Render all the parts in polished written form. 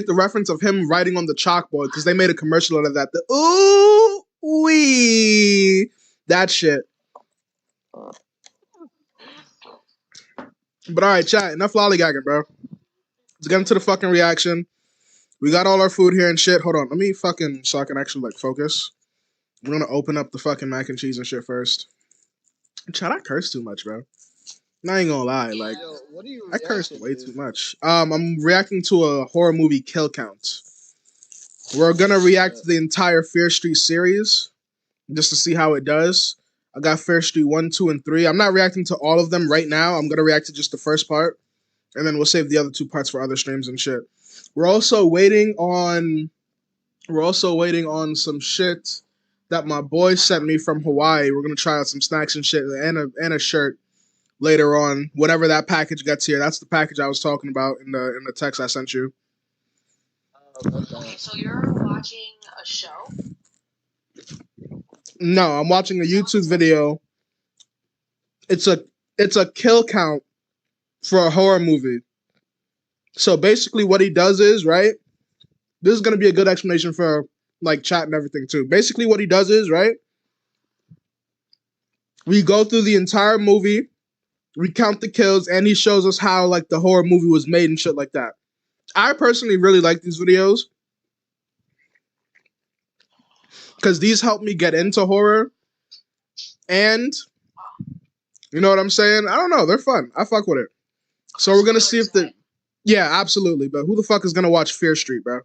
The reference of him writing on the chalkboard because they made a commercial out of that. The ooh wee, that shit. But all right, chat. Enough lollygagging, bro. Let's get into the fucking reaction. We got all our food here and shit. Hold on, let me fucking so I can actually like focus. I'm gonna open up the fucking mac and cheese and shit first. Chat, I curse too much, bro. I ain't gonna lie, like what are you I cursed way to? too much. I'm reacting to a horror movie kill count. We're gonna react to the entire Fear Street series just to see how it does. I got Fear Street 1, 2, and 3. I'm not reacting to all of them right now. I'm gonna react to just the first part, and then we'll save the other 2 parts for other streams and shit. We're also waiting on some shit that my boy sent me from Hawaii. We're gonna try out some snacks and shit and a shirt later on. Whenever that package gets here, that's the package I was talking about in the text I sent you. Okay, so you're watching a show? No, I'm watching a YouTube video. It's a kill count for a horror movie. So basically what he does is, right? This is gonna be a good explanation for like chat and everything too. Basically what he does is, right? We go through the entire movie, we count the kills, and he shows us how like the horror movie was made and shit like that. I personally really like these videos because these help me get into horror, and you know what I'm saying? I don't know, they're fun. I fuck with it. So we're gonna see if the yeah, absolutely. But who the fuck is gonna watch Fear Street, bro?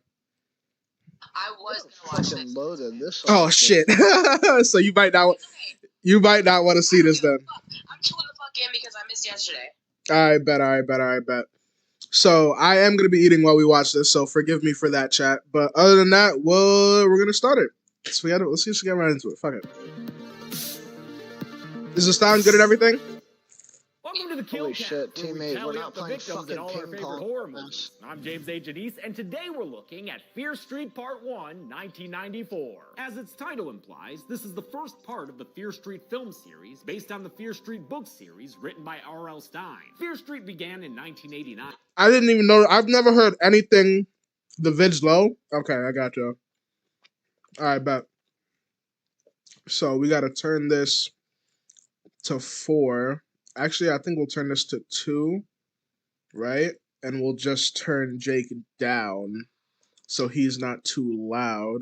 I was gonna watch this. Loaded this. Oh shit! So you might not want to see this then. I'm chewing the fuck in because I missed yesterday. I bet. So I am gonna be eating while we watch this, so forgive me for that, chat. But other than that, well, we're gonna start it. Let's just get right into it. Fuck it. Is the sound good and everything? Welcome to the Kill Holy Cast, shit, where we teammate, tally we're up not the playing victims in all our fucking favorite ping-pong. horror movies. I'm James A. Janisse, and today we're looking at Fear Street Part 1, 1994. As its title implies, this is the first part of the Fear Street film series, based on the Fear Street book series written by R.L. Stine. Fear Street began in 1989. I didn't even know. I've never heard anything. The vid's low. Okay, I got you. All right, bet. So we gotta turn this to 4. Actually, I think we'll turn this to 2, right? And we'll just turn Jake down so he's not too loud.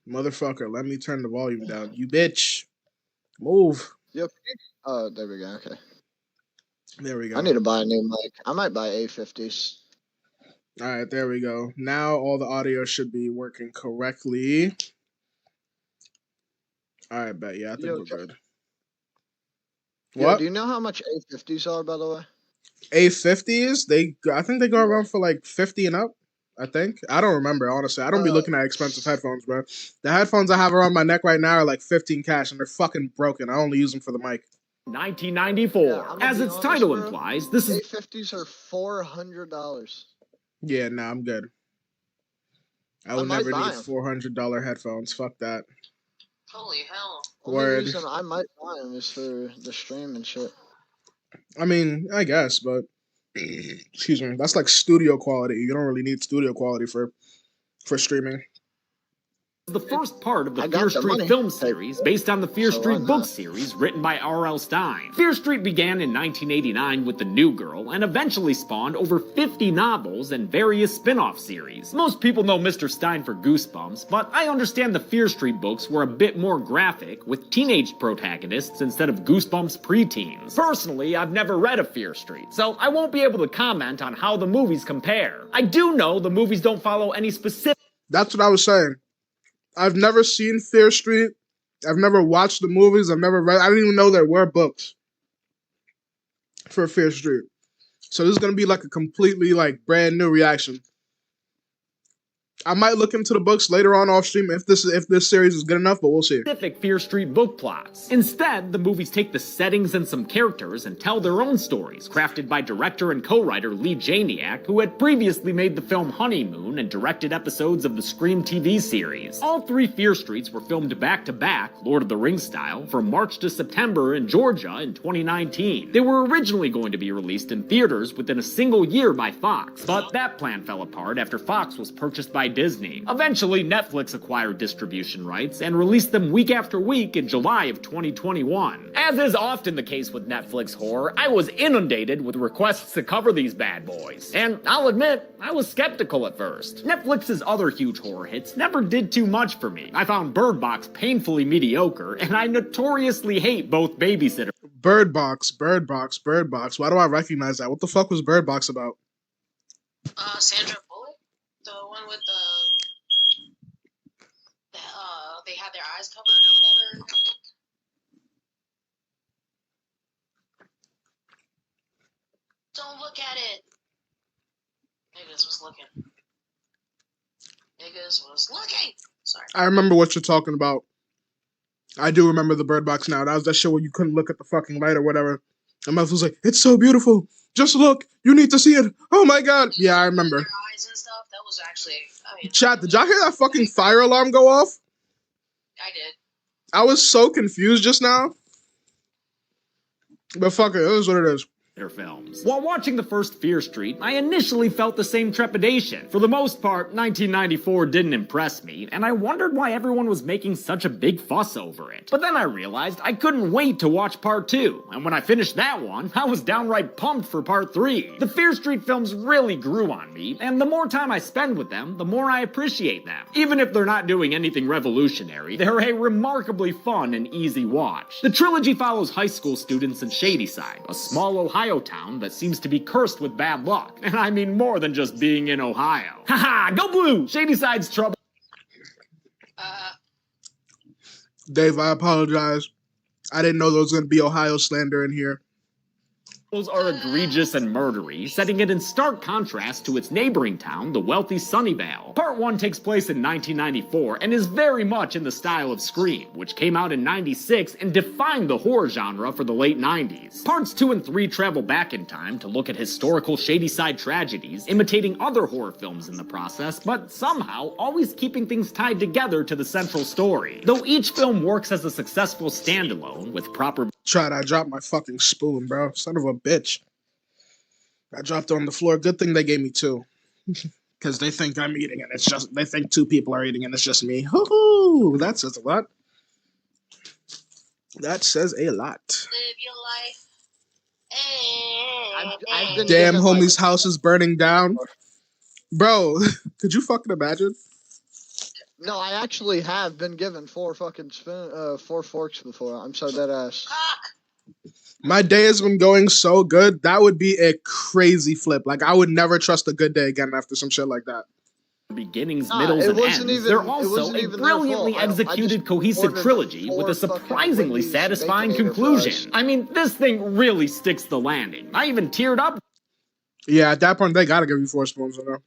Motherfucker, let me turn the volume down. You bitch. Move. Yep. Oh, there we go. Okay. There we go. I need to buy a new mic. I might buy A50s. All right, there we go. Now all the audio should be working correctly. All right, bet. Yeah, I think we're good. Yo, What? do you know how much A50s are, by the way? A50s? I think they go around for like 50 and up. I think. I don't remember, honestly. I don't be looking at expensive headphones, bro. The headphones I have around my neck right now are like 15 cash, and they're fucking broken. I only use them for the mic. 1994. Yeah, as its title implies, this is... A50s are $400. Yeah, nah, I'm good. I will never need $400 headphones. Fuck that. Holy hell. Word. Only reason I might buy them is for the stream and shit. I mean, I guess, but excuse me, that's like studio quality. You don't really need studio quality for streaming. The first part of the Fear Street film series, based on the Fear Street book series written by R.L. Stine. Fear Street began in 1989 with The New Girl and eventually spawned over 50 novels and various spin-off series. Most people know Mr. Stine for Goosebumps, but I understand the Fear Street books were a bit more graphic, with teenage protagonists instead of Goosebumps preteens. Personally, I've never read a Fear Street, so I won't be able to comment on how the movies compare. I do know the movies don't follow any specific... That's what I was saying. I've never seen Fear Street. I've never watched the movies. I've never read. I didn't even know there were books for Fear Street. So this is gonna be like a completely like brand new reaction. I might look into the books later on off stream if this series is good enough, but we'll see. Specific Fear Street book plots. Instead, the movies take the settings and some characters and tell their own stories, crafted by director and co-writer Lee Janiak, who had previously made the film Honeymoon and directed episodes of the Scream TV series. All 3 Fear Streets were filmed back-to-back, Lord of the Rings style, from March to September in Georgia in 2019. They were originally going to be released in theaters within a single year by Fox, but that plan fell apart after Fox was purchased by Disney. Eventually, Netflix acquired distribution rights and released them week after week in July of 2021. As is often the case with Netflix horror, I was inundated with requests to cover these bad boys. And I'll admit, I was skeptical at first. Netflix's other huge horror hits never did too much for me. I found Bird Box painfully mediocre, and I notoriously hate both Babysitter. Bird Box. Why do I recognize that? What the fuck was Bird Box about? Sandra Bullock, the one with they had their eyes covered or whatever. Don't look at it. Niggas was looking. Sorry. I remember what you're talking about. I do remember the Bird Box now. That was that shit where you couldn't look at the fucking light or whatever. And Mouth was like, "It's so beautiful. Just look. You need to see it. Oh my god." Yeah, I remember. Their eyes and stuff. That was actually. Chat, did y'all hear that fucking fire alarm go off? I did. I was so confused just now. But fuck it is what it is. Films. While watching the first Fear Street, I initially felt the same trepidation. For the most part, 1994 didn't impress me, and I wondered why everyone was making such a big fuss over it. But then I realized I couldn't wait to watch part 2, and when I finished that one, I was downright pumped for part 3. The Fear Street films really grew on me, and the more time I spend with them, the more I appreciate them. Even if they're not doing anything revolutionary, they're a remarkably fun and easy watch. The trilogy follows high school students in Shadyside, a small Ohio town that seems to be cursed with bad luck. And I mean more than just being in Ohio. Haha, go blue! Shadyside's trouble. Dave, I apologize. I didn't know there was going to be Ohio slander in here. Are egregious and murdery, setting it in stark contrast to its neighboring town, the wealthy Sunnyvale. Part 1 takes place in 1994 and is very much in the style of Scream, which came out in 96 and defined the horror genre for the late 90s. Parts 2 and 3 travel back in time to look at historical Shadyside tragedies, imitating other horror films in the process, but somehow always keeping things tied together to the central story. Though each film works as a successful standalone with proper... I dropped my fucking spoon, bro. Son of a bitch. I dropped it on the floor. Good thing they gave me 2. Because they think I'm eating and it's just, they think 2 people are eating and it's just me. Hoo-hoo! That says a lot. That says a lot. Live your life. I've been Damn, given, homie's house is burning down. Bro, could you fucking imagine? No, I actually have been given 4 forks before. I'm so dead ass. My day has been going so good. That would be a crazy flip. Like, I would never trust a good day again after some shit like that. Beginnings, middles, and ends. They're also a brilliantly executed, cohesive trilogy with a surprisingly satisfying conclusion. I mean, this thing really sticks the landing. I even teared up. Yeah, at that point, they gotta give you 4 spoons, you know?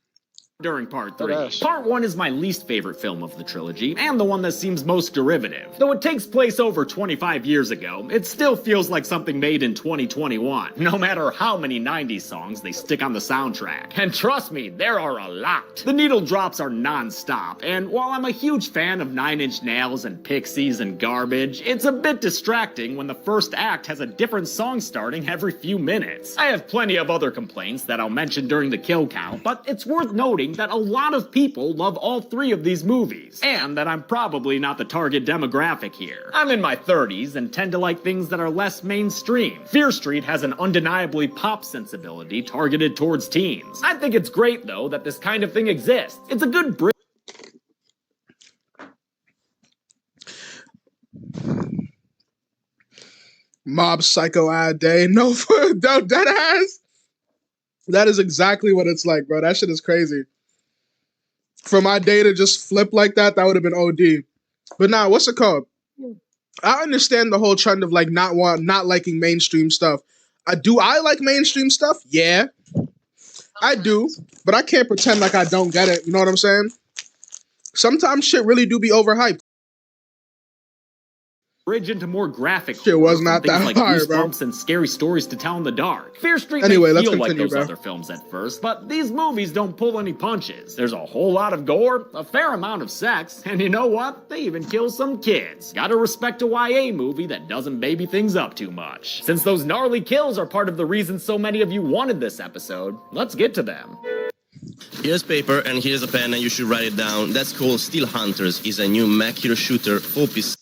During part 3. Part 1 is my least favorite film of the trilogy, and the one that seems most derivative. Though it takes place over 25 years ago, it still feels like something made in 2021, no matter how many 90s songs they stick on the soundtrack. And trust me, there are a lot. The needle drops are non-stop, and while I'm a huge fan of 9 Inch Nails and Pixies and Garbage, it's a bit distracting when the first act has a different song starting every few minutes. I have plenty of other complaints that I'll mention during the kill count, but it's worth noting that a lot of people love all 3 of these movies, and that I'm probably not the target demographic here. I'm in my 30s and tend to like things that are less mainstream. Fear Street has an undeniably pop sensibility targeted towards teens. I think it's great, though, that this kind of thing exists. It's a good bridge. Mob Psycho ad day. No, dead ass. That is exactly what it's like, bro. That shit is crazy. For my day to just flip like that, that would have been OD. But nah, what's it called? I understand the whole trend of like not liking mainstream stuff. Do I like mainstream stuff? Yeah, I do. But I can't pretend like I don't get it. You know what I'm saying? Sometimes shit really do be overhyped. Bridge into more graphic Shit was horror, not things that like fire, bro. Goosebumps and scary stories to tell in the dark. Fear Street Anyway, may let's feel like continue, those bro. other films at first, but these movies don't pull any punches. There's a whole lot of gore, a fair amount of sex, and you know what? They even kill some kids. Gotta respect a YA movie that doesn't baby things up too much. Since those gnarly kills are part of the reason so many of you wanted this episode, let's get to them. Here's paper and here's a pen and you should write it down. That's called Steel Hunters. Is a new mech hero shooter, full piece.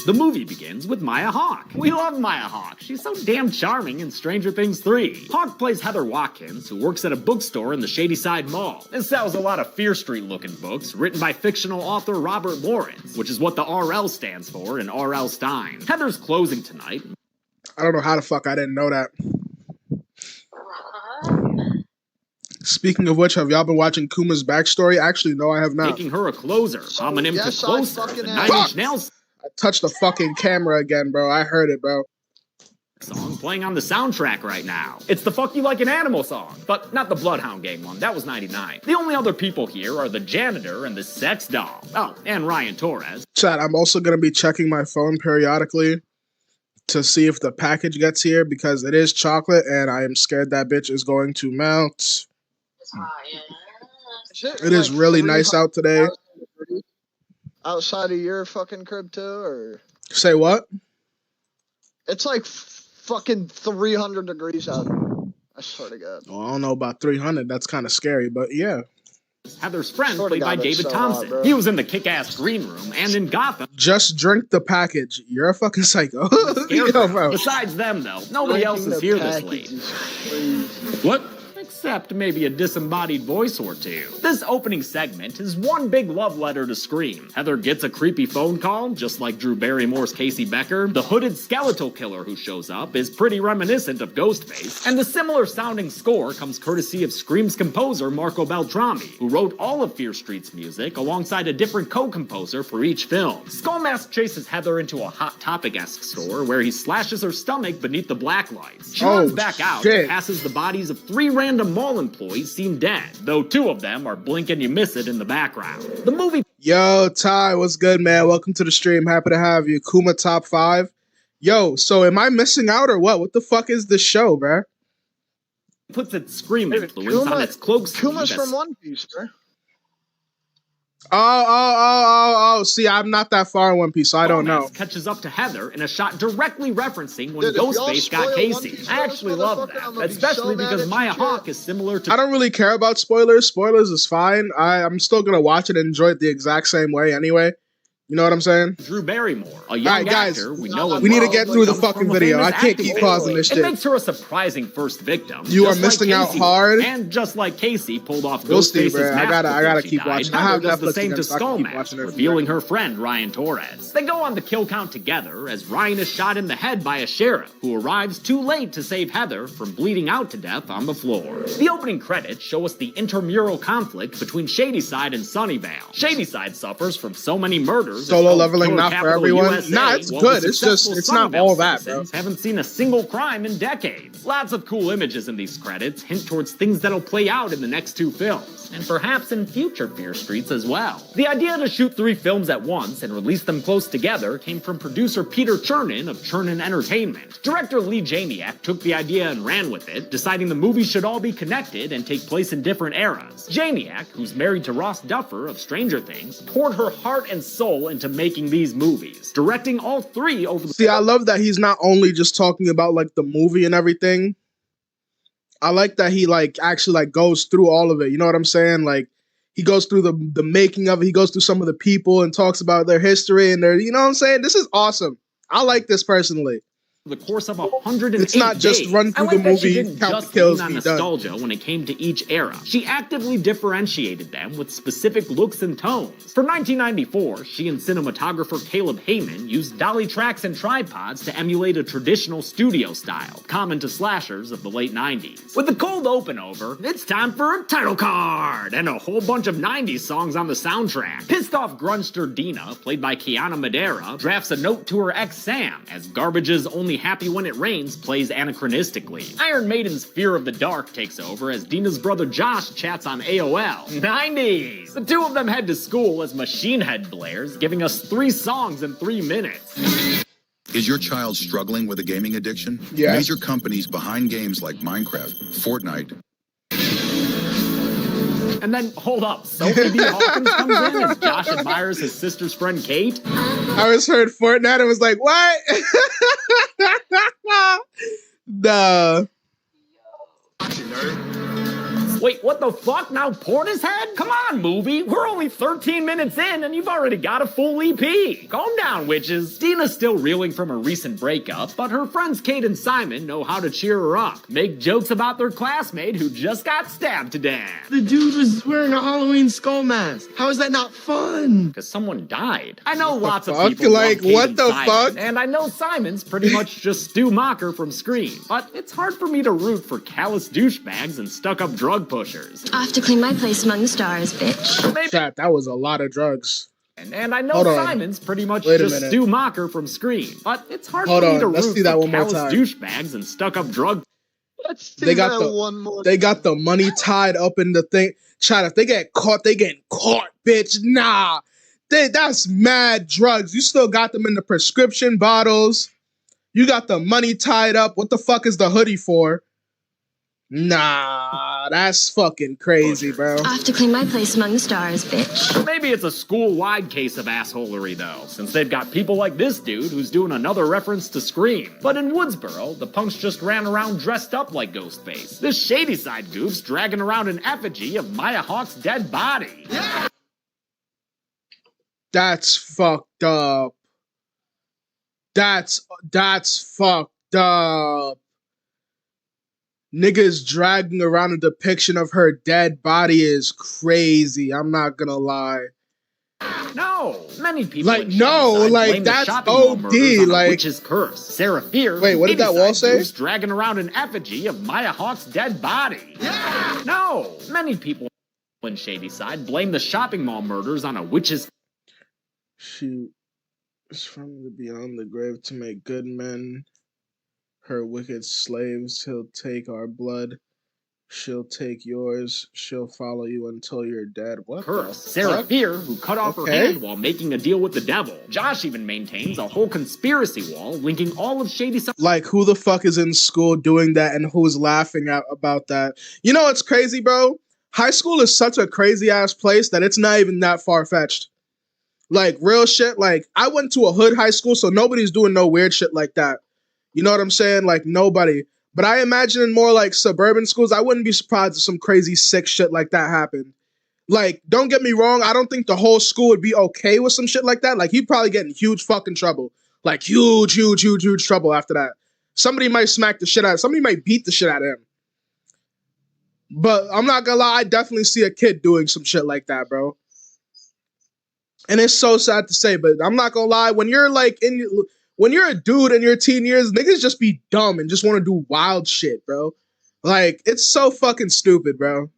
The movie begins with Maya Hawke. We love Maya Hawke. She's so damn charming in Stranger Things 3. Hawke plays Heather Watkins, who works at a bookstore in the Shadyside Mall and sells a lot of Fear Street-looking books written by fictional author Robert Lawrence, which is what the RL stands for in R.L. Stein. Heather's closing tonight. I don't know how the fuck I didn't know that. Speaking of which, have y'all been watching Kuma's backstory? Actually, no, I have not. Making her a closer, homonym to closer. The Nine Inch Nails I touched the fucking camera again, bro. I heard it, bro. Song playing on the soundtrack right now. It's the Fuck You Like an Animal song, but not the Bloodhound Gang one. That was 99. The only other people here are the janitor and the sex doll. Oh, and Ryan Torres. Chat, I'm also going to be checking my phone periodically to see if the package gets here because it is chocolate and I am scared that bitch is going to melt. It's hot, yeah. It is really nice out today. Outside of your fucking crib too, or say what? It's like fucking 300 degrees out. I swear to God. Well, I don't know about 300. That's kind of scary, but yeah. Heather's friend, played by David Thompson. He was in the Kick-Ass Green Room and in Gotham. Just drink the package. You're a fucking psycho. Yo, bro. Besides them, though, nobody else is here this late. What? Except maybe a disembodied voice or two. This opening segment is one big love letter to Scream. Heather gets a creepy phone call, just like Drew Barrymore's Casey Becker. The hooded skeletal killer who shows up is pretty reminiscent of Ghostface. And the similar sounding score comes courtesy of Scream's composer Marco Beltrami, who wrote all of Fear Street's music alongside a different co-composer for each film. Skullmask chases Heather into a Hot Topic-esque store where he slashes her stomach beneath the black lights. She runs back out and passes the bodies of 3 random mall employees seem dead, though 2 of them are blink and you miss it in the background. The movie... Yo, Ty, what's good, man? Welcome to the stream. Happy to have you. Kuma Top 5. Yo, so am I missing out or what? What the fuck is this show, bro? Puts its Scream influence on its cloak sleeve. Kuma's from One Piece, bro. Oh. See, I'm not that far in One Piece, so I don't know. Catches up to Heather in a shot directly referencing when Ghostface got Casey. I actually love that, especially because Maya Hawke is similar to... I don't really care about spoilers. Spoilers is fine. I'm still going to watch it and enjoy it the exact same way anyway. You know what I'm saying? Drew Barrymore, a young actor we know we need to get through the fucking video. I can't keep pausing this shit. It makes her a surprising first victim. You are missing out hard. And just like Casey pulled off Ghostface's mask, I gotta keep watching. I have does Netflix the same to again, so I can keep watching Skullmask, it. revealing her friend Ryan Torres. They go on the kill count together as Ryan is shot in the head by a sheriff who arrives too late to save Heather from bleeding out to death on the floor. The opening credits show us the intramural conflict between Shadyside and Sunnyvale. Shadyside suffers from so many murders. Solo leveling not for everyone. Nah, it's good. It's just, it's not all that, bro. Haven't seen a single crime in decades. Lots of cool images in these credits hint towards things that'll play out in the next 2 films, and perhaps in future Fear Streets as well. The idea to shoot 3 films at once and release them close together came from producer Peter Chernin of Chernin Entertainment. Director Lee Janiak took the idea and ran with it, deciding the movies should all be connected and take place in different eras. Janiak, who's married to Ross Duffer of Stranger Things, poured her heart and soul into making these movies, directing all 3 over the... See, I love that he's not only just talking about like the movie and everything. I like that he like actually like goes through all of it. You know what I'm saying? Like he goes through the making of it. He goes through some of the people and talks about their history and their, you know what I'm saying? This is awesome. I like this personally. The course of 108 It's not just days. run through the movie, count the kills, be done. Nostalgia when it came to each era. She actively differentiated them with specific looks and tones. For 1994, she and cinematographer Caleb Heyman used dolly tracks and tripods to emulate a traditional studio style, common to slashers of the late 90s. With the cold open over, it's time for a title card and a whole bunch of 90s songs on the soundtrack. Pissed off grunster Dina, played by Kiana Madera, drafts a note to her ex Sam, as Garbage's only Only Happy When It Rains plays anachronistically. Iron Maiden's Fear of the Dark takes over as Dina's brother Josh chats on AOL. 90s! The two of them head to school as Machine Head blares, giving us 3 songs in 3 minutes. Is your child struggling with a gaming addiction? Yes. Major companies behind games like Minecraft, Fortnite. And then, hold up, Sophie B. Hawkins comes in as Josh admires his sister's friend Kate? I was heard Fortnite and was like, what? Nah. Wait, what the fuck? Now Portishead? Come on, movie. We're only 13 minutes in and you've already got a full EP. Calm down, witches. Dina's still reeling from a recent breakup, but her friends Kate and Simon know how to cheer her up. Make jokes about their classmate who just got stabbed to death. The dude was wearing a Halloween skull mask. How is that not fun? Because someone died. I know lots of fuck? people Like, love Kate what and the Simon, fuck? and I know Simon's pretty much just Stu Mocker from Scream. But it's hard for me to root for callous douchebags and stuck-up drug pushers. I have to claim my place among the stars, bitch. Chat, that was a lot of drugs. And I know Hold on. Simon's pretty much Wait a just minute. Stu Mocker from Scream. But it's hard Hold for me on, to let's root see that for one more callous time. douchebags and stuck-up drug. Let's see They got that the one more. they got the money tied up in the thing. Chat, if they get caught, they getting caught, bitch. Nah. That's mad drugs. You still got them in the prescription bottles. You got the money tied up. What the fuck is the hoodie for? Nah, that's fucking crazy, bro. I have to claim my place among the stars, bitch. Maybe it's a school-wide case of assholery, though, since they've got people like this dude who's doing another reference to Scream. But in Woodsboro, the punks just ran around dressed up like Ghostface. This Shady Side goof's dragging around an effigy of Maya Hawke's dead body. That's fucked up. That's fucked up. Niggas dragging around a depiction of her dead body is crazy. I'm not gonna lie. No, many people Like, in no, Shadyside like, blame the that's shopping mall OD, murders on a like- witch's curse. Sarah Fear, Wait, what did that wall say? Goof's dragging around an effigy of Maya Hawke's dead body. No, many people in Shadyside blame the shopping mall murders on a witch's. Shoot. It's from the beyond the grave to make good men. Her wicked slaves, he'll take our blood. She'll take yours. She'll follow you until you're dead. What? Curse. Sarah Fear, who cut off her Okay. hand while making a deal with the devil. Josh even maintains a whole conspiracy wall linking all of Shadyside. Like, who the fuck is in school doing that and who's laughing about that? You know what's crazy, bro? High school is such a crazy ass place that it's not even that far fetched. Like, real shit. Like, I went to a hood high school, so nobody's doing no weird shit like that. You know what I'm saying? Like, nobody. But I imagine in more like suburban schools, I wouldn't be surprised if some crazy sick shit like that happened. Like, don't get me wrong, I don't think the whole school would be okay with some shit like that. Like, he'd probably get in huge fucking trouble. Like, huge trouble after that. Somebody might smack the shit out of him. Somebody might beat the shit out of him. But I'm not gonna lie, I definitely see a kid doing some shit like that, bro. And it's so sad to say, but I'm not gonna lie, when you're like when you're a dude in your teen years, niggas just be dumb and just want to do wild shit, bro. Like, it's so fucking stupid, bro.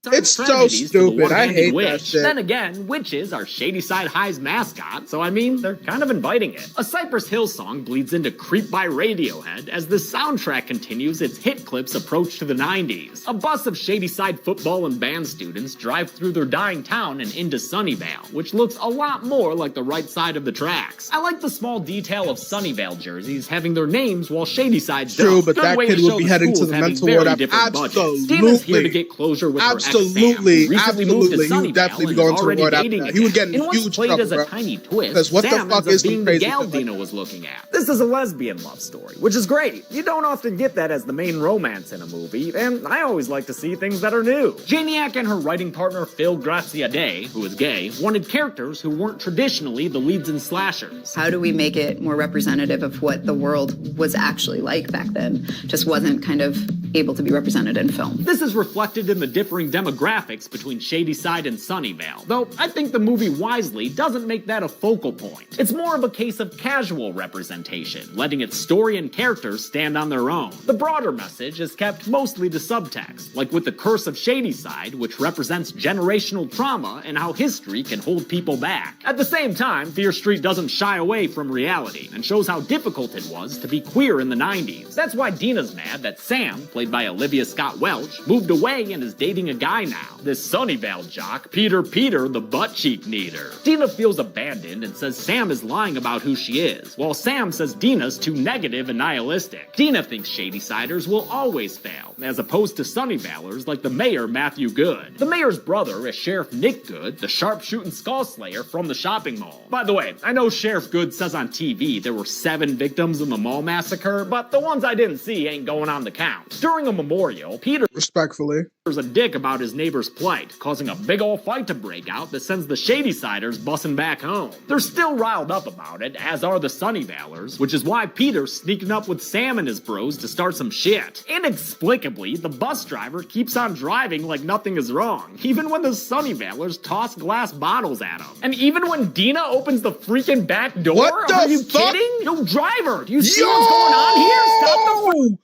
It's so tragedies for the stupid. I one-handed hate that witch. shit. Then again, witches are Shadyside High's mascot, so I mean, they're kind of inviting it. A Cypress Hill song bleeds into Creep by Radiohead as the soundtrack continues its hit clip's approach to the 90s. A bus of Shadyside football and band students drive through their dying town and into Sunnyvale, which looks a lot more like the right side of the tracks. I like the small detail of Sunnyvale jerseys having their names while Shadyside's True, don't. but Good that way kid to would show be the heading to schools the having mental very ward. different budgets. Absolutely. Dina's here to get closure with her ex-Sam, Absolutely. who recently moved to Absolutely. He would Sunnyvale definitely be and going is to the already ward after dating that. He would get in again. And huge once played trouble, as a bro. tiny twist, 'Cause what the Sam fuck ends up is some being the crazy gal shit like Dina was looking at. This is a lesbian love story, which is great. You don't often get that as the main romance in a movie, and I always like to see things that are new. Janiak and her writing partner Phil Graziadei, who is gay, wanted characters who weren't traditionally the leads in slashers. How do we make it more representative of what the world was actually like back then? Just wasn't kind of able to be represented in film. This is reflected in the differing demographics between Shadyside and Sunnyvale, though I think the movie wisely doesn't make that a focal point. It's more of a case of casual representation, letting its story and characters stand on their own. The broader message is kept mostly to subtext, like with the Curse of Shadyside, which represents generational trauma and how history can hold people back. At the same time, Fear Street doesn't shy away from reality, and shows how difficult it was to be queer in the 90s. That's why Dina's mad that Sam, played by Olivia Scott Welch, moved away and is dating a guy now. This Sunnyvale jock, Peter the butt-cheek needer. Dina feels abandoned and says Sam is lying about who she is, while Sam says Dina's too negative and nihilistic. Dina thinks Shadysiders will always fail, as opposed to Sunnyvalers like the mayor Matthew Good. The mayor's brother is Sheriff Nick Good, the sharpshooting skull slayer from the shopping mall. By the way, I know Sheriff Good says on TV there were 7 victims in the mall massacre, but the ones I didn't see ain't going on the count. During a memorial, Peter respectfully there's a dick about his neighbor's plight, causing a big ol' fight to break out that sends the Shadysiders bussing back home. They're still riled up about it, as are the Sunnyvalers, which is why Peter's sneaking up with Sam and his bros to start some shit. Inexplicably, the bus driver keeps on driving like nothing is wrong, even when the Sunnyvalers toss glass bottles at him. And even when Dina opens the freaking back door? What the Are you fuck? kidding? Yo, driver, do you see what's going on here? Stop the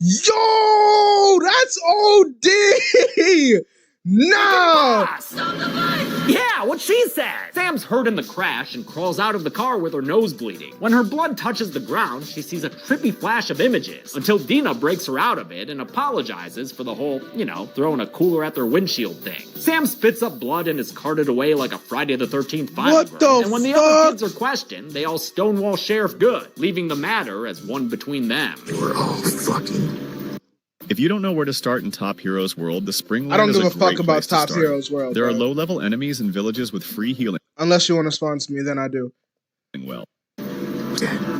Yo, that's OD! Nah! Yeah, what she said! Sam's hurt in the crash and crawls out of the car with her nose bleeding. When her blood touches the ground, she sees a trippy flash of images, until Dina breaks her out of it and apologizes for the whole, throwing a cooler at their windshield thing. Sam spits up blood and is carted away like a Friday the 13th violent crime. And when the other kids are questioned, they all stonewall Sheriff Good, leaving the matter as one between them. We're all fucking. If you don't know where to start in Top Heroes World, the Spring I don't is give a a fuck great about place to Top start. Heroes World. There are bro. low-level enemies and villages with free healing. Unless you want to sponsor me, then I do. Well,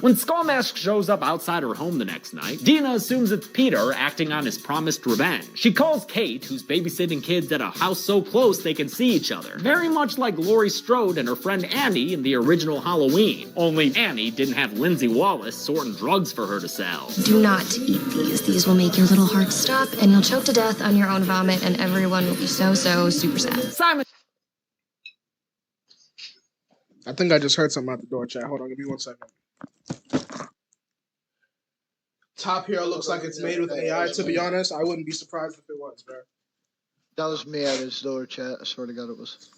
When Skullmask shows up outside her home the next night, Dina assumes it's Peter acting on his promised revenge. She calls Kate, who's babysitting kids at a house so close they can see each other, very much like Laurie Strode and her friend Annie in the original Halloween. Only Annie didn't have Lindsay Wallace sorting drugs for her to sell. Do not eat these. These will make your little heart stop, and you'll choke to death on your own vomit, and everyone will be so super sad. Simon. I think I just heard something out the door, chat. Hold on, give me 1 second. Top Hero looks like it's made with AI. To be honest, I wouldn't be surprised if it was, bro. That was me at his door, chat. I swear to God it was.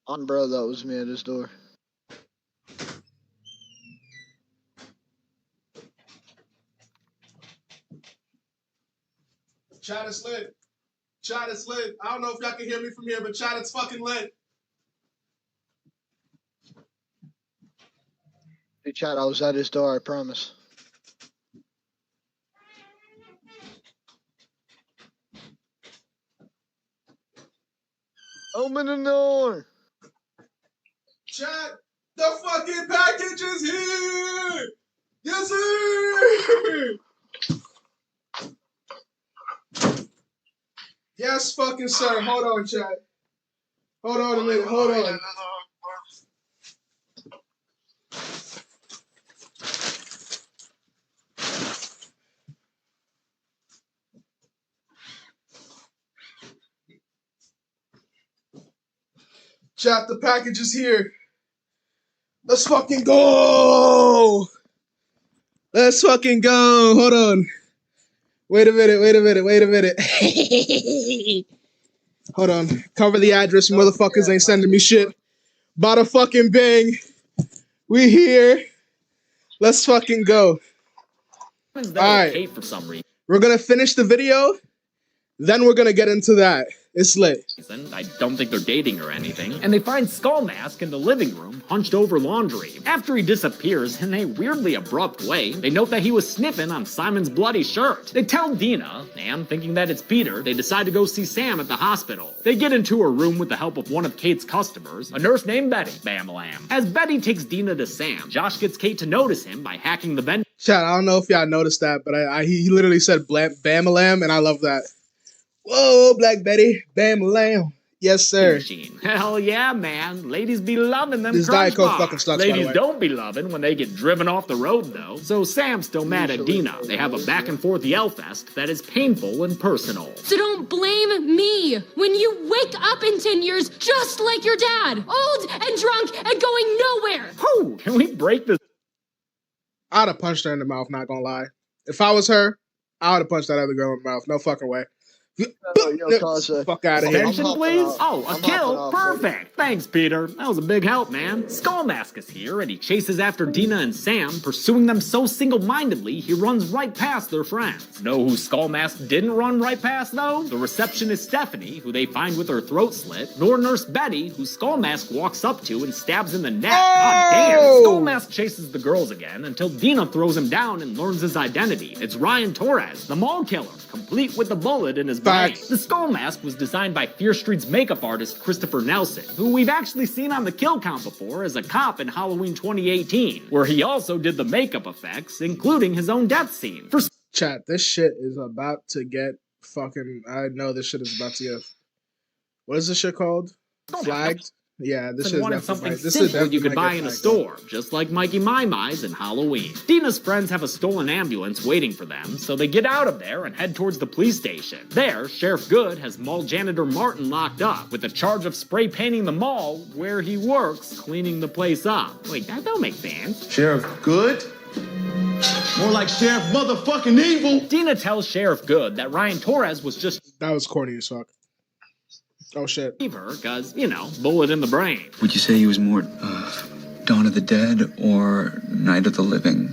On bro, that was me at his door. Chat is lit. Chat is lit. I don't know if y'all can hear me from here, but chat is fucking lit. Hey, chat, I was at his door, I promise. Open the door! Chat, the fucking package is here! Yes, sir! Yes, fucking sir. Hold on, chat. Hold on a minute. Hold on. Chat, the package is here. Let's fucking go! Let's fucking go. Hold on. Wait a minute. Hold on. Cover the address. You motherfuckers ain't sending me shit. Bada fucking bang. We here. Let's fucking go. Alright. For some reason. We're gonna finish the video. Then we're gonna get into that. It's lit. I don't think they're dating or anything. And they find Skullmask in the living room, hunched over laundry. After he disappears in a weirdly abrupt way, they note that he was sniffing on Simon's bloody shirt. They tell Dina, and thinking that it's Peter, they decide to go see Sam at the hospital. They get into her room with the help of one of Kate's customers, a nurse named Betty. Bam-a-lam. As Betty takes Dina to Sam, Josh gets Kate to notice him by hacking the vending. Chat, I don't know if y'all noticed that, but he literally said bam-a-lam, and I love that. Whoa, Black Betty, bam-a-lam. Yes, sir. machine. Hell yeah, man. Ladies be loving them This Crunch Diet Coke bars. fucking sucks, by the Ladies way. don't be loving when they get driven off the road, though. So Sam's still mad at Dina. They have a back and forth yell fest that is painful and personal. So don't blame me when you wake up in 10 years just like your dad, old and drunk and going nowhere. Whew, can we break this? I'd have punched her in the mouth, not gonna lie. If I was her, I would have punched that other girl in the mouth. No fucking way. Yo, Kaze. Fuck out of here. Attention, I'm please. hopping Oh, off. a I'm kill. hopping off, Perfect. Thanks, Peter. That was a big help, man. Skullmask is here, and he chases after Dina and Sam, pursuing them so single-mindedly he runs right past their friends. Know who Skullmask didn't run right past, though? The receptionist Stephanie, who they find with her throat slit, nor Nurse Betty, who Skullmask walks up to and stabs in the neck. God damn. Skullmask chases the girls again until Dina throws him down and learns his identity. It's Ryan Torres, the mall killer, complete with the bullet in his brain. The Skullmask was designed by Fear Street's makeup artist Christopher Nelson, who we've actually seen on the kill count before as a cop in Halloween 2018, where he also did the makeup effects, including his own death scene. Chat, this shit is about to get fucking... I know this shit is about to get... What is this shit called? Flagged? Yeah, this shit is wanted definitely... something This is simple you definitely could buy in a store, just like Mikey My Mai's in Halloween. Dina's friends have a stolen ambulance waiting for them, so they get out of there and head towards the police station. There, Sheriff Good has mall janitor Martin locked up, with the charge of spray painting the mall where he works, cleaning the place up. Wait, that don't make sense. Sheriff Good? More like Sheriff motherfucking Evil. Dina tells Sheriff Good that Ryan Torres was just... That was corny as fuck. Oh shit. Leave her, cause, you know, bullet in the brain. Would you say he was more Dawn of the Dead or Night of the Living?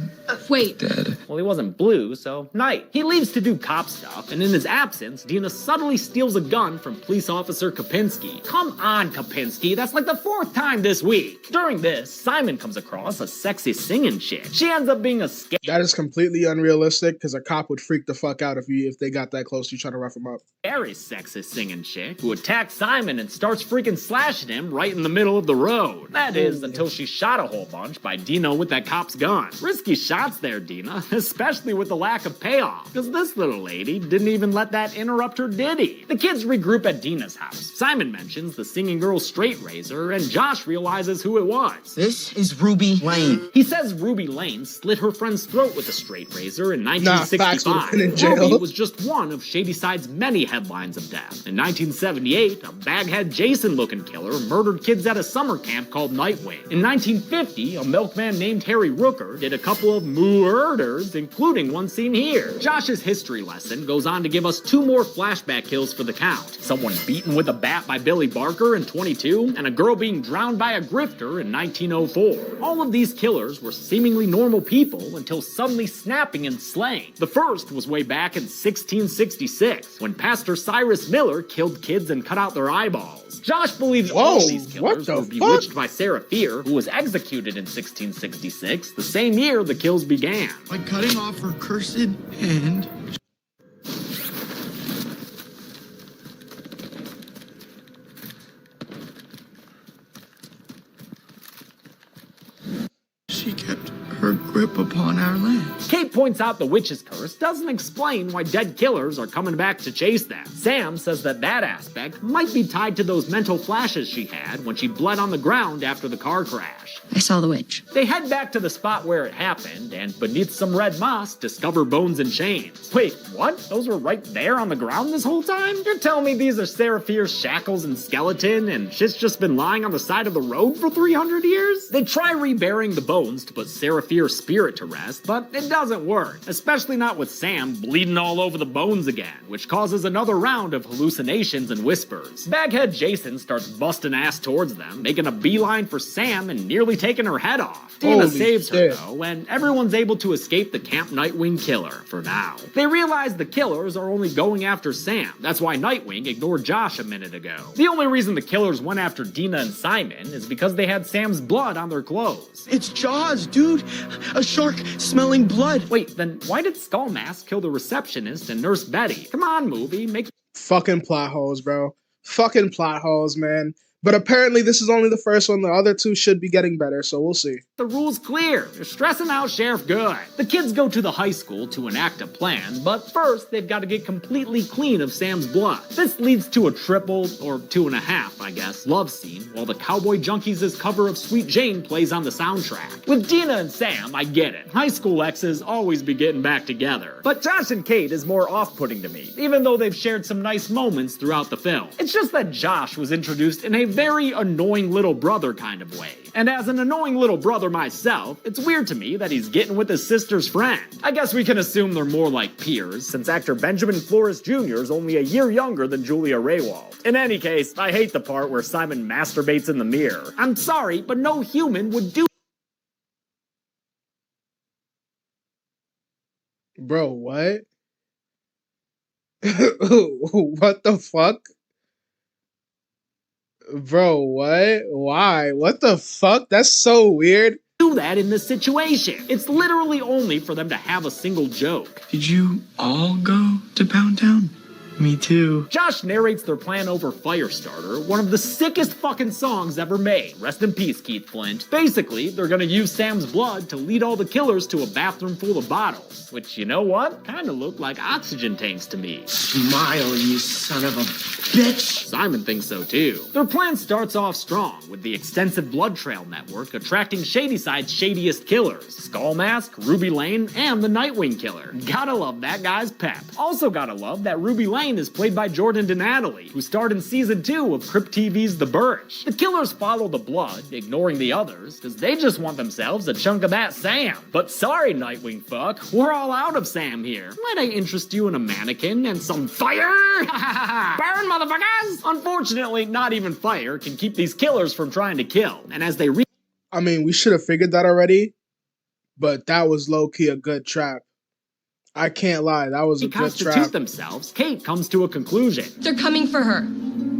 Wait. Dead. Well, he wasn't blue, so night. He leaves to do cop stuff, and in his absence, Dina subtly steals a gun from police officer Kopinski. Come on, Kopinski, that's like the 4th time this week. During this, Simon comes across a sexy singing chick. She ends up being a That is completely unrealistic, because a cop would freak the fuck out if they got that close to you trying to rough him up. very sexist singing chick who attacks Simon and starts freaking slashing him right in the middle of the road. That is, until she shot a whole bunch by Dino with that cop's gun. Risky shots there, Dina, especially with the lack of payoff, because this little lady didn't even let that interrupt her ditty. The kids regroup at Dina's house. Simon mentions the singing girl's straight razor, and Josh realizes who it was. This is Ruby Lane. He says Ruby Lane slit her friend's throat with a straight razor in 1965. Nah, in jail. Ruby was just one of Shadyside's many headlines of death. In 1978, a baghead Jason-looking killer murdered kids at a summer camp called Nightwing. In 1950, a milkman named Harry Rooker did a couple of murders, including one seen here. Josh's history lesson goes on to give us 2 more flashback kills for the count. Someone beaten with a bat by Billy Barker in 22, and a girl being drowned by a grifter in 1904. All of these killers were seemingly normal people until suddenly snapping and slaying. The first was way back in 1666, when Pastor Cyrus Miller killed kids and cut out their eyeballs. Josh believes all these killers were bewitched by Sarah Fear, who was executed in 1666, the same year the kills began. By cutting off her cursed hand. She kept her grip upon our land. Kate points out the witch's curse doesn't explain why dead killers are coming back to chase them. Sam says that aspect might be tied to those mental flashes she had when she bled on the ground after the car crash. I saw the witch. They head back to the spot where it happened, and beneath some red moss, discover bones and chains. Wait, what? Those were right there on the ground this whole time? You're telling me these are Sarah Fear's shackles and skeleton, and shit's just been lying on the side of the road for 300 years? They try reburying the bones to put Sarah Fear's spirit to rest, but it doesn't work, especially not with Sam bleeding all over the bones again, which causes another round of hallucinations and whispers. Baghead Jason starts busting ass towards them, making a beeline for Sam and nearly taking her head off. Dina saves her, though, and everyone's able to escape the Camp Nightwing killer, for now. They realize the killers are only going after Sam. That's why Nightwing ignored Josh a minute ago. The only reason the killers went after Dina and Simon is because they had Sam's blood on their clothes. It's Jaws, dude. A shark smelling blood. Wait, then why did Skullmask kill the receptionist and Nurse Betty? Come on, movie, make... Fucking plot holes, bro. Fucking plot holes, man. But apparently this is only the first one. The other two should be getting better, so we'll see. The rule's clear. They're stressing out Sheriff Good. The kids go to the high school to enact a plan, but first they've got to get completely clean of Sam's blood. This leads to a triple, or 2.5, I guess, love scene, while the Cowboy Junkies' cover of Sweet Jane plays on the soundtrack. With Dina and Sam, I get it. High school exes always be getting back together. But Josh and Kate is more off-putting to me, even though they've shared some nice moments throughout the film. It's just that Josh was introduced in a very annoying little brother kind of way. And as an annoying little brother myself, it's weird to me that he's getting with his sister's friend. I guess we can assume they're more like peers, since actor Benjamin Flores Jr. is only a year younger than Julia Raywald. In any case, I hate the part where Simon masturbates in the mirror. I'm sorry, but no human would do. Bro, what? What the fuck? Bro, what? Why? What the fuck? That's so weird. Do that in this situation. It's literally only for them to have a single joke. Did you all go to Pound Town? Me too. Josh narrates their plan over Firestarter, one of the sickest fucking songs ever made. Rest in peace, Keith Flint. Basically, they're gonna use Sam's blood to lead all the killers to a bathroom full of bottles. Which, you know what? Kinda look like oxygen tanks to me. Smile, you son of a bitch. Simon thinks so too. Their plan starts off strong, with the extensive blood trail network attracting Shadyside's shadiest killers. Skull Mask, Ruby Lane, and the Nightwing Killer. Gotta love that guy's pep. Also gotta love that Ruby Lane is played by Jordan Denatally, who starred in Season 2 of Crypt TV's The Birch. The killers follow the blood, ignoring the others, because they just want themselves a chunk of that Sam. But sorry, Nightwing fuck, we're all out of Sam here. Might I interest you in a mannequin and some fire? Burn, motherfuckers! Unfortunately, not even fire can keep these killers from trying to kill, and as they I mean, we should have figured that already, but that was low-key a good trap. I can't lie, that was a good trap. reconstitute themselves, Kate comes to a conclusion. They're coming for her.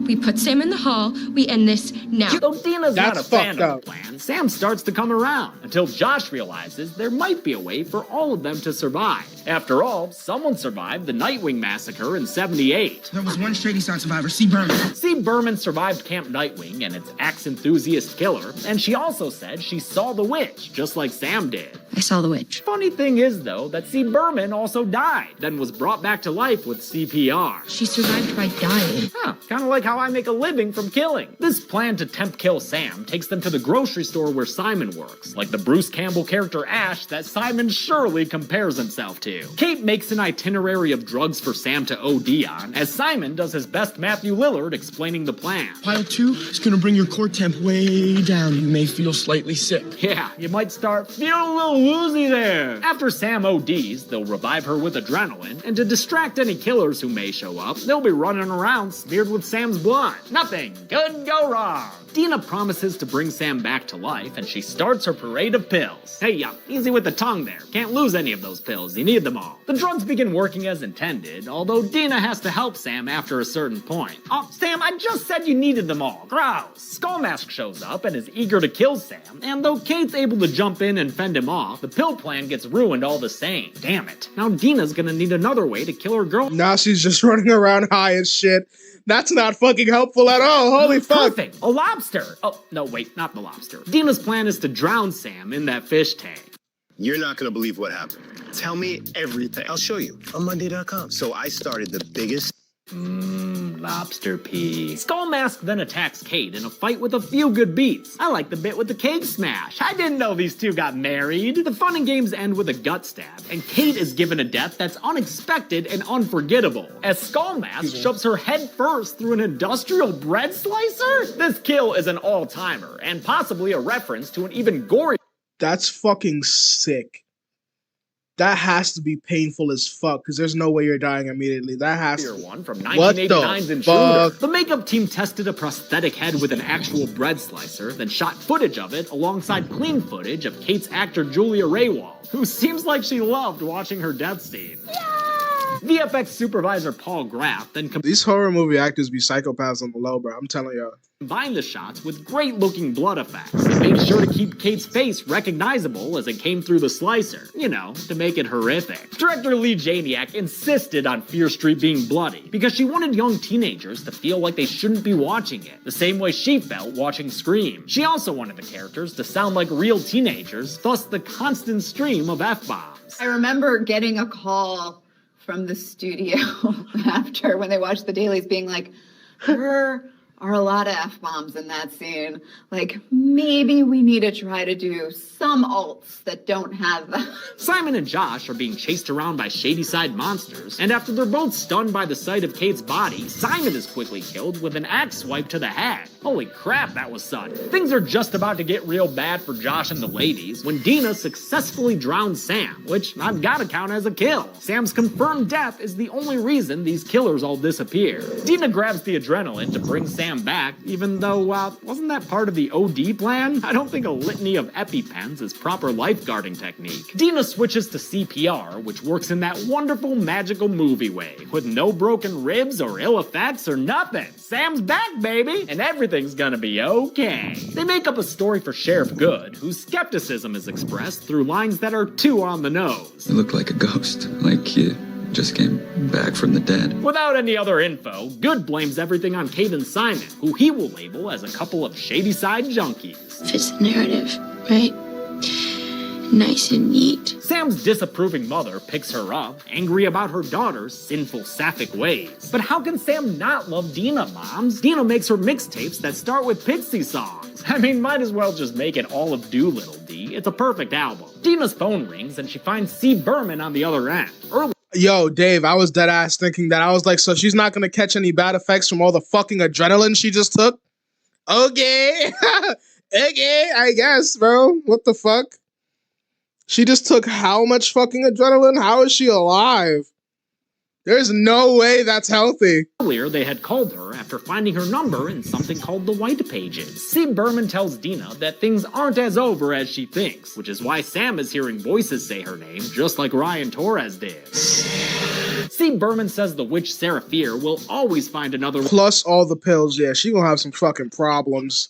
We put Sam in the hall. We end this now. Though Dina's not a That's fan fucked of up. the plan, Sam starts to come around until Josh realizes there might be a way for all of them to survive. After all, someone survived the Nightwing massacre in '78. There was one Shadyside survivor, C. Berman. C. Berman survived Camp Nightwing and its axe enthusiast killer, and she also said she saw the witch, just like Sam did. I saw the witch. Funny thing is, though, that C. Berman also died, then was brought back to life with CPR. She survived by dying. Huh, kind of like how I make a living from killing. This plan to tempt kill Sam takes them to the grocery store where Simon works, like the Bruce Campbell character Ash that Simon surely compares himself to. Kate makes an itinerary of drugs for Sam to OD on, as Simon does his best Matthew Lillard explaining the plan. Pile 2 is gonna bring your core temp way down. You may feel slightly sick. Yeah, you might start feeling a little woozy there. After Sam ODs, they'll revive her with adrenaline, and to distract any killers who may show up, they'll be running around smeared with Sam's blood. Nothing could go wrong. Dina promises to bring Sam back to life, and she starts her parade of pills. Hey, easy with the tongue there. Can't lose any of those pills. You need them all. The drugs begin working as intended, although Dina has to help Sam after a certain point. Oh, Sam, I just said you needed them all. Gross. Skullmask shows up and is eager to kill Sam, and though Kate's able to jump in and fend him off, the pill plan gets ruined all the same. Damn it. Now Dina's gonna need another way to kill her girl. Now she's just running around high as shit. That's not fucking helpful at all. Holy fuck. Perfect. A lobster. Oh, no, wait, not the lobster. Dina's plan is to drown Sam in that fish tank. You're not gonna believe what happened. Tell me everything. I'll show you on Monday.com. So I started the biggest. Lobster pee. Skullmask then attacks Kate in a fight with a few good beats. I like the bit with the cake smash. I didn't know these two got married. The fun and games end with a gut stab, and Kate is given a death that's unexpected and unforgettable, as Skullmask shoves her head first through an industrial bread slicer. This kill is an all-timer, and possibly a reference to an even gorier. That's fucking sick. That has to be painful as fuck, because there's no way you're dying immediately. That has to. One from What the 1989's Intruder. fuck? The makeup team tested a prosthetic head with an actual bread slicer, then shot footage of it alongside clean footage of Kate's actor Julia Raywald, who seems like she loved watching her death scene. VFX supervisor Paul Graff then These horror movie actors be psychopaths on the low, bro. I'm telling y'all. combined the shots with great-looking blood effects and made sure to keep Kate's face recognizable as it came through the slicer. You know, to make it horrific. Director Lee Janiak insisted on Fear Street being bloody because she wanted young teenagers to feel like they shouldn't be watching it, the same way she felt watching Scream. She also wanted the characters to sound like real teenagers, thus the constant stream of F-bombs. I remember getting a call from the studio after when they watched the dailies being like, there are a lot of F-bombs in that scene. Like, maybe we need to try to do some alts that don't have them. Simon and Josh are being chased around by Shadyside monsters, and after they're both stunned by the sight of Kate's body, Simon is quickly killed with an axe swipe to the head. Holy crap, that was sudden. Things are just about to get real bad for Josh and the ladies when Dina successfully drowns Sam, which I've gotta count as a kill. Sam's confirmed death is the only reason these killers all disappear. Dina grabs the adrenaline to bring Sam back, even though, wasn't that part of the OD plan? I don't think a litany of EpiPens is proper lifeguarding technique. Dina switches to CPR, which works in that wonderful magical movie way, with no broken ribs or ill effects or nothing. Sam's back, baby, and everything's gonna be okay. They make up a story for Sheriff Good, whose skepticism is expressed through lines that are too on the nose. You look like a ghost, like you just came back from the dead. Without any other info, Good blames everything on Kate and Simon, who he will label as a couple of Shadyside junkies. Fits the narrative, right? Nice and neat. Sam's disapproving mother picks her up, angry about her daughter's sinful sapphic ways. But how can Sam not love Dina, moms? Dina makes her mixtapes that start with Pixie songs. I mean, might as well just make it all of Doolittle, D. It's a perfect album. Dina's phone rings and she finds C. Berman on the other end. Yo, Dave, I was dead ass thinking that. I was like, so she's not gonna catch any bad effects from all the fucking adrenaline she just took? Okay. Okay, I guess, bro. What the fuck? She just took how much fucking adrenaline? How is she alive? There's no way that's healthy. Earlier, they had called her after finding her number in something called the White Pages. C. Berman tells Dina that things aren't as over as she thinks, which is why Sam is hearing voices say her name, just like Ryan Torres did. C. Berman says the witch Seraphir will always find another... Plus all the pills, yeah, she gonna have some fucking problems.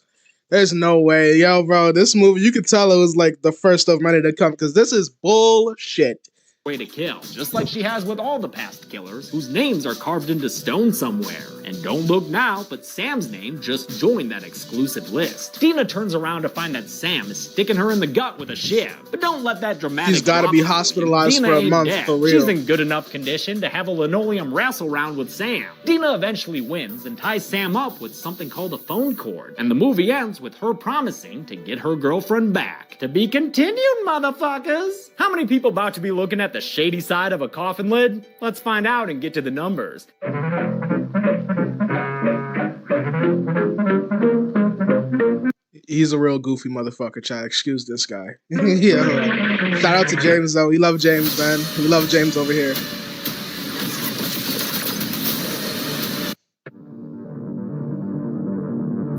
There's no way. Yo, bro, this movie, you could tell it was like the first of many to come, because this is bullshit. Way to kill, just like she has with all the past killers, whose names are carved into stone somewhere. And don't look now, but Sam's name just joined that exclusive list. Dina turns around to find that Sam is sticking her in the gut with a shiv. But don't let that dramatic... She's gotta be hospitalized for a month, for real. She's in good enough condition to have a linoleum wrestle round with Sam. Dina eventually wins and ties Sam up with something called a phone cord. And the movie ends with her promising to get her girlfriend back. To be continued, motherfuckers! How many people about to be looking at the shady side of a coffin lid? Let's find out and get to the numbers. He's a real goofy motherfucker, Chad. Excuse this guy. Yeah. Shout out to James, though. We love James, man. We love James over here.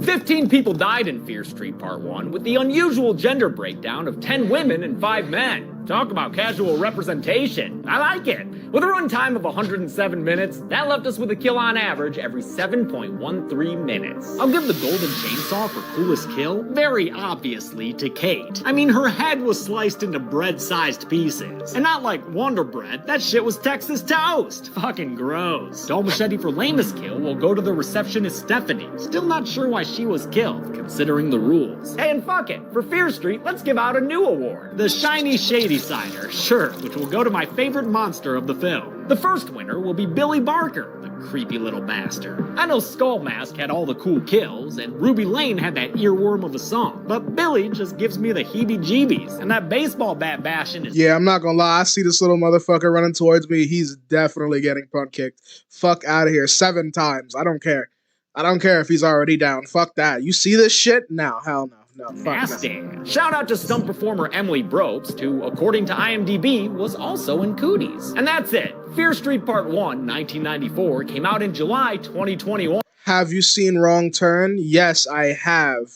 "15 people died in Fear Street Part 1 with the unusual gender breakdown of 10 women and 5 men. Talk about casual representation. I like it. With a runtime of 107 minutes, that left us with a kill on average every 7.13 minutes. I'll give the golden chainsaw for coolest kill, very obviously, to Kate. I mean, her head was sliced into bread-sized pieces. And not like Wonder Bread, that shit was Texas toast. Fucking gross. Dull machete for lamest kill will go to the receptionist Stephanie. Still not sure why she was killed, considering the rules. Hey, and fuck it, for Fear Street, let's give out a new award. The Shiny Shady Cider, sure, which will go to my favorite monster of the film. The first winner will be Billy Barker, the creepy little bastard. I know Skull Mask had all the cool kills, and Ruby Lane had that earworm of a song, but Billy just gives me the heebie-jeebies, and that baseball bat bashing is... Yeah, I'm not gonna lie, I see this little motherfucker running towards me, he's definitely getting punt kicked. Fuck out of here, 7 times, I don't care. I don't care if he's already down, fuck that. You see this shit? No, hell no. No, nasty. Shout out to stunt performer Emily Brobst, who, according to IMDb, was also in Cooties. And that's it. Fear Street Part 1, 1994, came out in July 2021. Have you seen Wrong Turn? Yes, I have.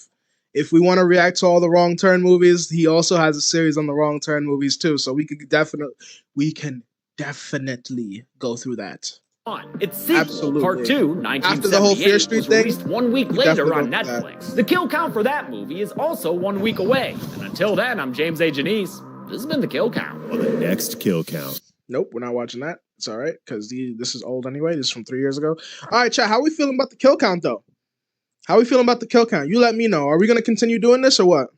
If we want to react to all the Wrong Turn movies, he also has a series on the Wrong Turn movies too, so we can definitely go through that. Its sequel, Absolutely. Part 2, After the whole Fear 1978, Street was thing, released 1 week we later definitely on go through Netflix. The kill count for that movie is also 1 week away. And until then, I'm James A. Janisse. This has been the Kill Count. On the next Kill Count. Nope, we're not watching that. It's all right, because this is old anyway. This is from 3 years ago. All right, chat, how we feeling about the kill count, though? How we feeling about the kill count? You let me know. Are we going to continue doing this or what?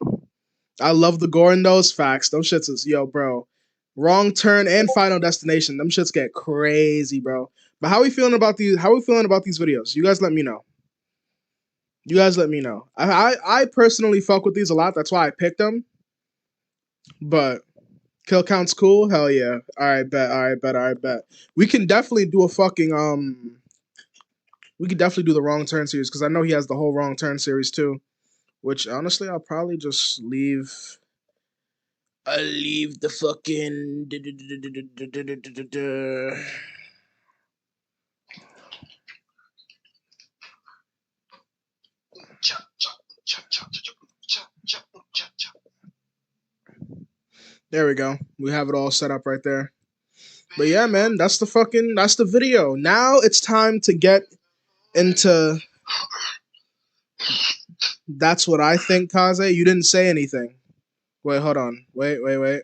I love the gore in those facts. Those shits is, yo, bro. Wrong Turn and Final Destination. Them shits get crazy, bro. But how we feeling about these? How we feeling about these videos? You guys let me know. You guys let me know. I personally fuck with these a lot. That's why I picked them. But kill count's cool. Hell yeah. All right, bet. All right, bet. All right, bet. We can definitely do a fucking We could definitely do the Wrong Turn series because I know he has the whole Wrong Turn series too. Which honestly, I'll probably just leave. I'll leave the fucking. There we go. We have it all set up right there. But yeah, man, that's the video. Now it's time to get into. That's what I think, Kaze. You didn't say anything. Wait, hold on. Wait.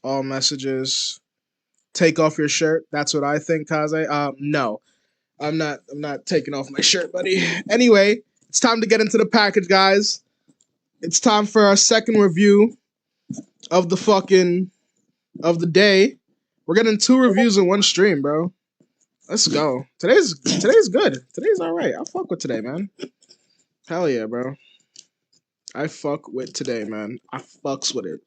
All messages. Take off your shirt. That's what I think, Kaze. No. I'm not taking off my shirt, buddy. Anyway, it's time to get into the package, guys. It's time for our second review of the day. We're getting 2 reviews in one stream, bro. Let's go. Today's good. Today's alright. I fuck with today, man. Hell yeah, bro. I fuck with today, man. I fucks with it.